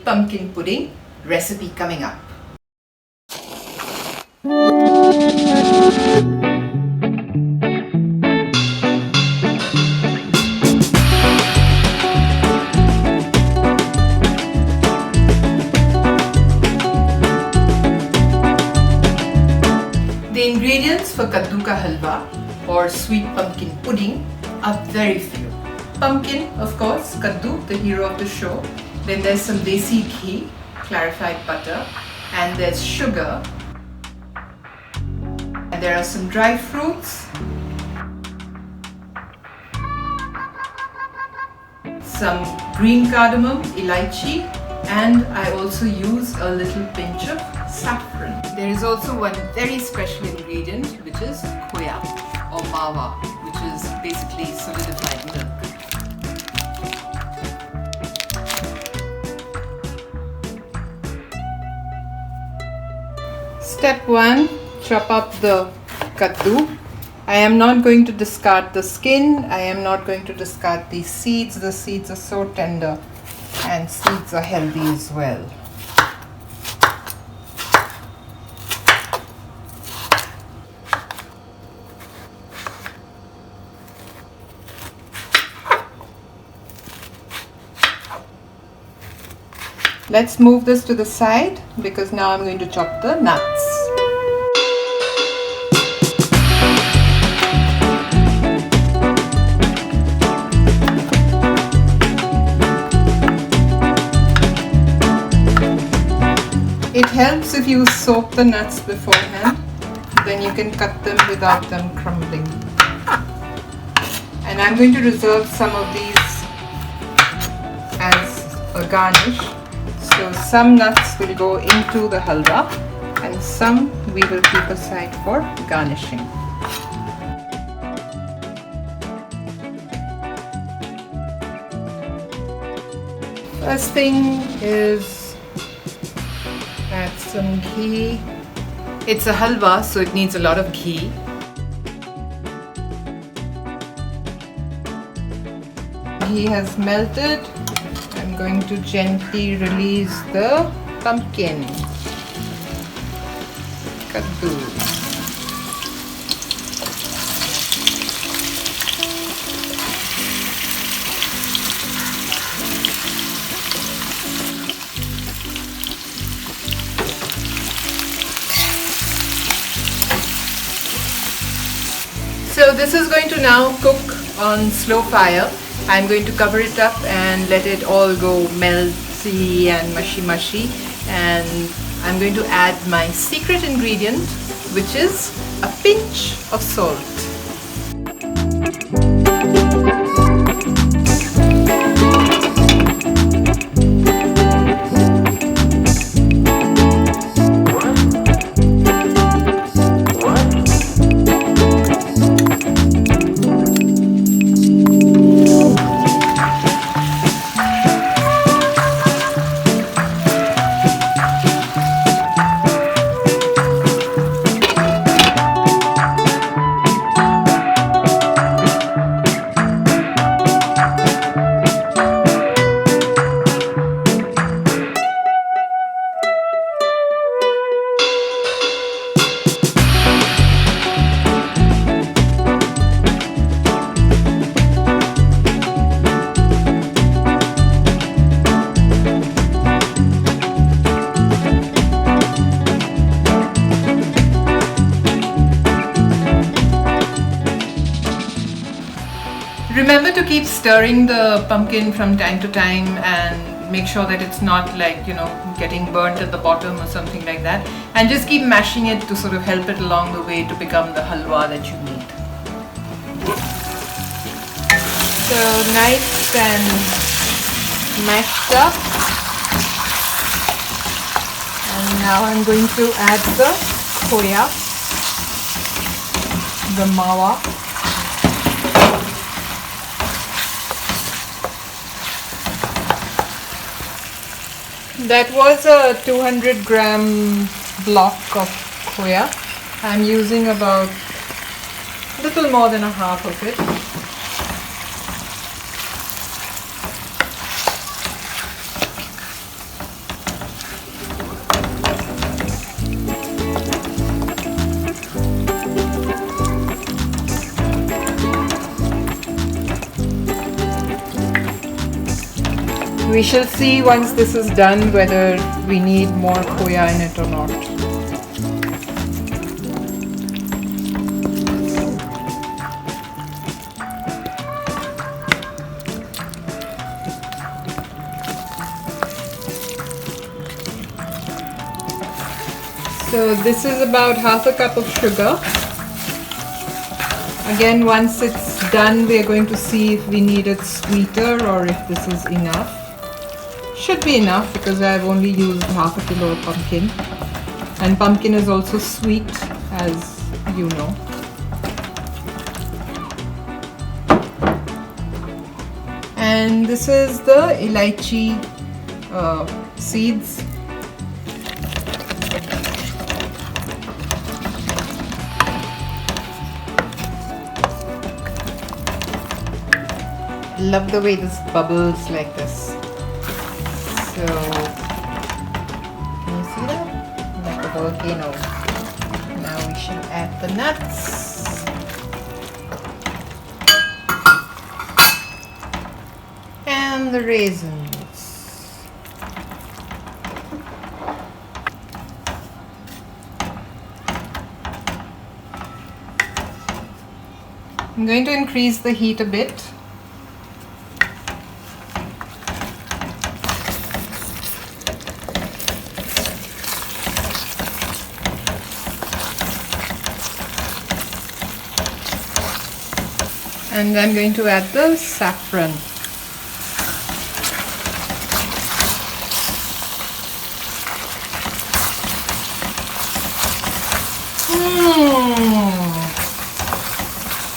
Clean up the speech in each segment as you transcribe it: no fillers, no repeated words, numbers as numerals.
pumpkin pudding recipe coming up. The ingredients for Kaddu ka halwa or sweet pumpkin pudding are very few. Pumpkin, of course, Kaddu, the hero of the show. Then there's some desi ghee, clarified butter, and there's sugar. And there are some dry fruits, some green cardamom, elaichi, and I also use a little pinch of saffron. There is also one very special ingredient, which is khoya or mawa, which is basically solidified milk. Step 1. Chop up the kaddu. I am not going to discard the skin. I am not going to discard the seeds. The seeds are so tender and seeds are healthy as well. Let's move this to the side because now I'm going to chop the nuts. It helps if you soak the nuts beforehand, then you can cut them without them crumbling. And I'm going to reserve some of these as a garnish. So some nuts will go into the halwa and some we will keep aside for garnishing. First thing is add some ghee. It's a halwa, so it needs a lot of ghee. Ghee has melted. I'm going to gently release the pumpkin. Kaddu. So this is going to now cook on slow fire. I'm going to cover it up and let it all go melty and mushy, and I'm going to add my secret ingredient, which is a pinch of salt. Remember to keep stirring the pumpkin from time to time and make sure that it's not like, getting burnt at the bottom or something like that. And just keep mashing it to sort of help it along the way to become the halwa that you need. So nice and mashed up. And now I'm going to add the khoya, the mawa. That was a 200-gram block of khoya. I'm using about a little more than a half of it. We shall see once this is done whether we need more khoya in it or not. So this is about half a cup of sugar. Again, once it's done, we are going to see if we need it sweeter or if this is enough. Should be enough because I've only used half a kilo of pumpkin. And pumpkin is also sweet, as you know. And this is the elaichi seeds. Love the way this bubbles like this. So, can you see that? Like a volcano. Now we should add the nuts. And the raisins. I'm going to increase the heat a bit. And I'm going to add the saffron.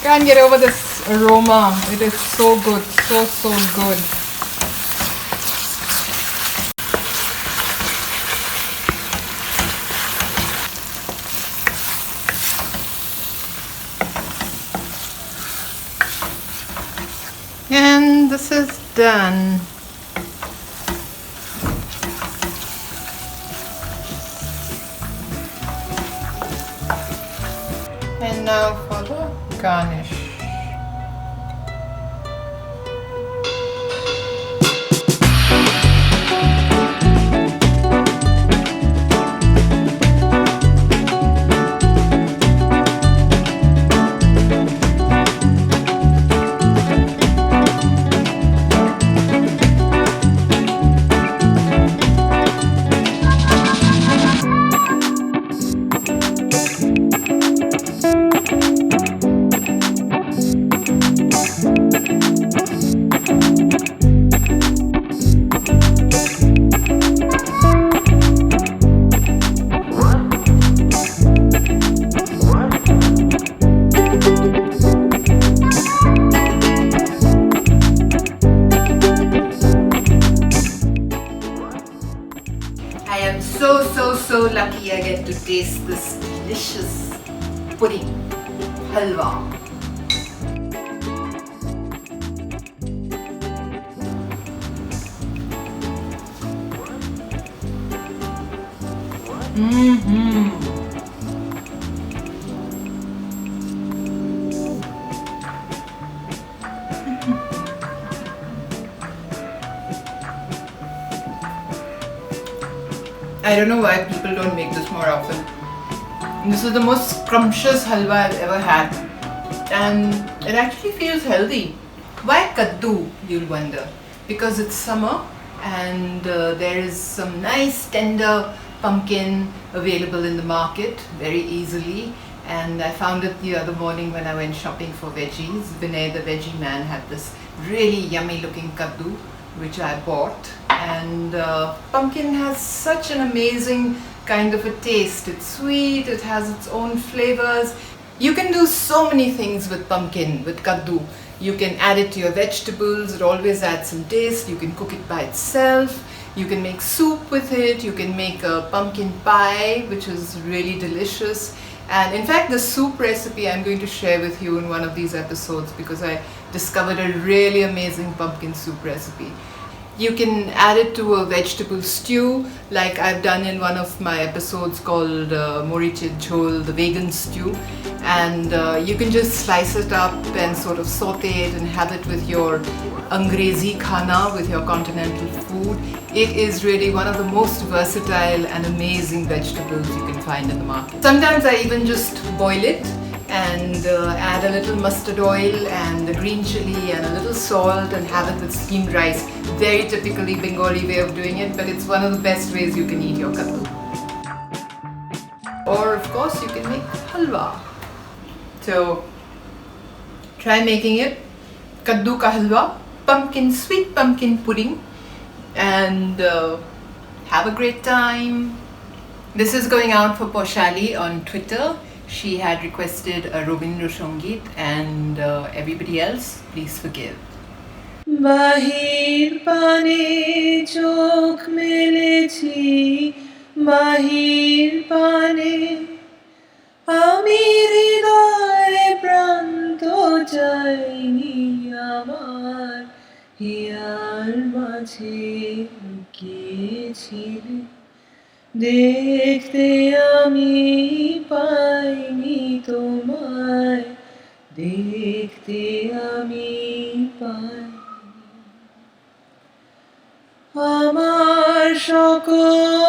Can't get over this aroma. It is so good, so good. And this is done. And now for the garnish. I am so lucky I get to taste this delicious pudding, halwa. I don't know why people don't make this more often. This is the most scrumptious halwa I've ever had, and it actually feels healthy. Why kaddu, you'll wonder? Because it's summer and there is some nice tender pumpkin available in the market very easily, and I found it the other morning when I went shopping for veggies. Vinay the veggie man had this really yummy looking kaddu which I bought, and pumpkin has such an amazing kind of a taste. It's sweet, it has its own flavors. You can do so many things with pumpkin, with kaddu. You can add it to your vegetables, it always adds some taste. You can cook it by itself. You can make soup with it. You can make a pumpkin pie, which is really delicious. And in fact, the soup recipe I'm going to share with you in one of these episodes, because I discovered a really amazing pumpkin soup recipe. You can add it to a vegetable stew, like I've done in one of my episodes called Moriche Jhol, the vegan stew. And you can just slice it up and sort of saute it and have it with your Angrezi khana with your continental food. It is really one of the most versatile and amazing vegetables you can find in the market. Sometimes I even just boil it and add a little mustard oil and the green chili and a little salt and have it with steamed rice. Very typically Bengali way of doing it, but it's one of the best ways you can eat your kaddu. Or of course you can make halwa. So try making it. Kaddu ka halwa, sweet pumpkin pudding, and have a great time. This is going out for Poshali on Twitter. She had requested a Robindra Sangeet, and everybody else, please forgive. বাহির পানে চোখ মেলেছি বাহির পানে আমি হৃদয়ে প্রান্ত চাইনি আমার হিয়ার মাঝে লুকিয়েছিলে দেখতে আমি পাইনি তোমায় দেখতে আমি পাই আমার সকল